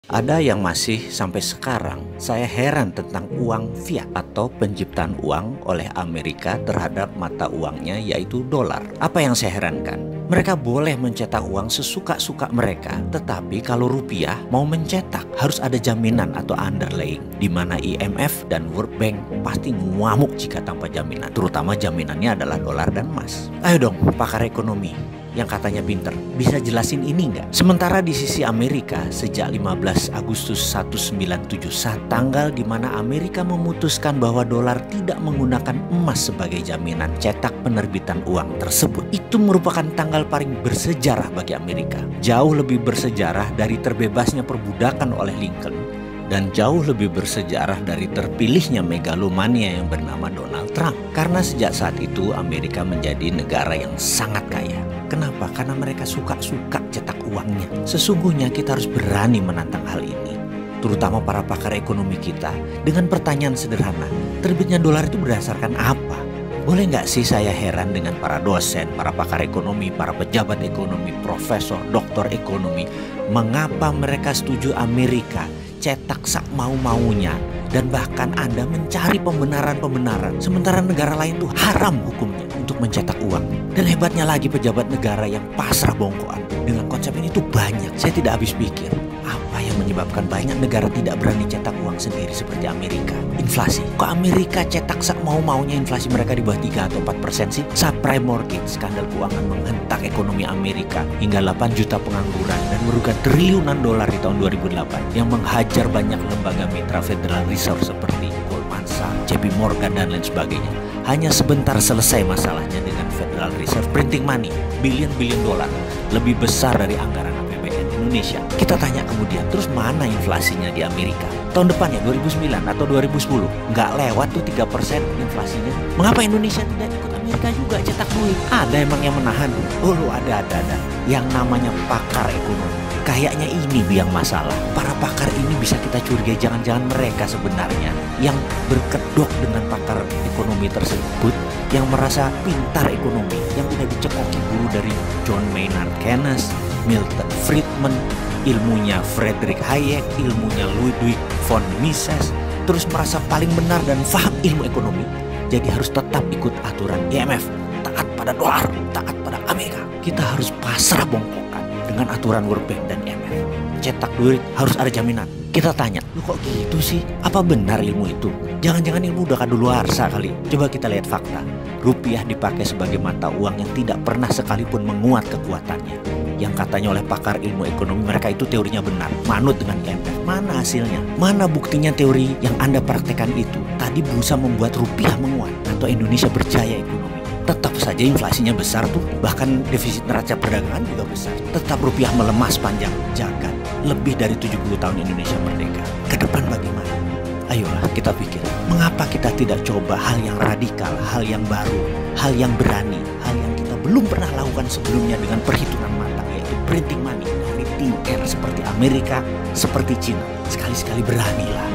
Ada yang masih sampai sekarang saya heran tentang uang fiat atau penciptaan uang oleh Amerika terhadap mata uangnya yaitu dolar. Apa yang saya herankan? Mereka boleh mencetak uang sesuka-suka mereka, tetapi kalau rupiah mau mencetak harus ada jaminan atau underlying, di mana IMF dan World Bank pasti ngamuk jika tanpa jaminan, terutama jaminannya adalah dolar dan emas. Ayo dong pakar ekonomi yang katanya pinter, bisa jelasin ini nggak? Sementara di sisi Amerika, sejak 15 Agustus 1971, tanggal di mana Amerika memutuskan bahwa dolar tidak menggunakan emas sebagai jaminan cetak penerbitan uang tersebut, itu merupakan tanggal paling bersejarah bagi Amerika. Jauh lebih bersejarah dari terbebasnya perbudakan oleh Lincoln, dan jauh lebih bersejarah dari terpilihnya megalomania yang bernama Donald Trump. Karena sejak saat itu Amerika menjadi negara yang sangat kaya. Kenapa? Karena mereka suka-suka cetak uangnya. Sesungguhnya kita harus berani menantang hal ini, terutama para pakar ekonomi kita, dengan pertanyaan sederhana, terbitnya dolar itu berdasarkan apa? Boleh nggak sih saya heran dengan para dosen, para pakar ekonomi, para pejabat ekonomi, profesor, doktor ekonomi, mengapa mereka setuju Amerika cetak sak mau-maunya, dan bahkan Anda mencari pembenaran-pembenaran, sementara negara lain tuh haram hukumnya untuk mencetak uang. Dan hebatnya lagi pejabat negara yang pasrah bongkoan dengan konsep ini tuh banyak. Saya tidak habis pikir, apa yang menyebabkan banyak negara tidak berani cetak uang sendiri seperti Amerika? Inflasi. Kok Amerika cetak sak mau-maunya, inflasi mereka di bawah 3 atau 4% sih? Subprime mortgage, skandal keuangan menghentak ekonomi Amerika hingga 8 juta pengangguran dan merugikan triliunan dolar di tahun 2008 yang menghajar banyak lembaga mitra Federal Reserve seperti Goldman Sachs, JP Morgan dan lain sebagainya. Hanya sebentar selesai masalahnya dengan Federal Reserve printing money billion dolar, lebih besar dari anggaran APBN Indonesia. Kita tanya kemudian, terus mana inflasinya di Amerika? Tahun depannya 2009 atau 2010 nggak lewat tuh 3% inflasinya. Mengapa Indonesia tidak ikut Amerika juga cetak duit? Ada emang yang menahan? Oh ada. Yang namanya pakar ekonomi. Kayaknya ini biang masalah. Para pakar ini bisa kita curigai jangan-jangan mereka sebenarnya yang berkedok dengan pakar ekonomi tersebut, yang merasa pintar ekonomi, yang udah dicekoki guru dari John Maynard Keynes, Milton Friedman, ilmunya Friedrich Hayek, ilmunya Ludwig von Mises, terus merasa paling benar dan paham ilmu ekonomi, jadi harus tetap ikut aturan IMF, taat pada dolar, taat pada Amerika. Kita harus pasrah bongkokan dengan aturan World Bank dan IMF. Cetak duit harus ada jaminan. Kita tanya, lu kok gitu sih? Apa benar ilmu itu? Jangan-jangan ilmu udah kadaluarsa kali. Coba kita lihat fakta. Rupiah dipakai sebagai mata uang yang tidak pernah sekalipun menguat kekuatannya. Yang katanya oleh pakar ilmu ekonomi mereka itu teorinya benar, manut dengan IMF. Mana hasilnya? Mana buktinya teori yang Anda praktekkan itu tadi berusaha membuat rupiah menguat atau Indonesia berjaya ekonomi? Tetap saja inflasinya besar tuh, bahkan defisit neraca perdagangan juga besar. Tetap rupiah melemah sepanjang jagat. Lebih dari 70 tahun Indonesia merdeka. Ke depan bagaimana? Ayolah kita pikir, mengapa kita tidak coba hal yang radikal, hal yang baru, hal yang berani, hal yang kita belum pernah lakukan sebelumnya dengan perhitungan matang, yaitu printing money dari thin air seperti Amerika, seperti Cina. Sekali-sekali beranilah.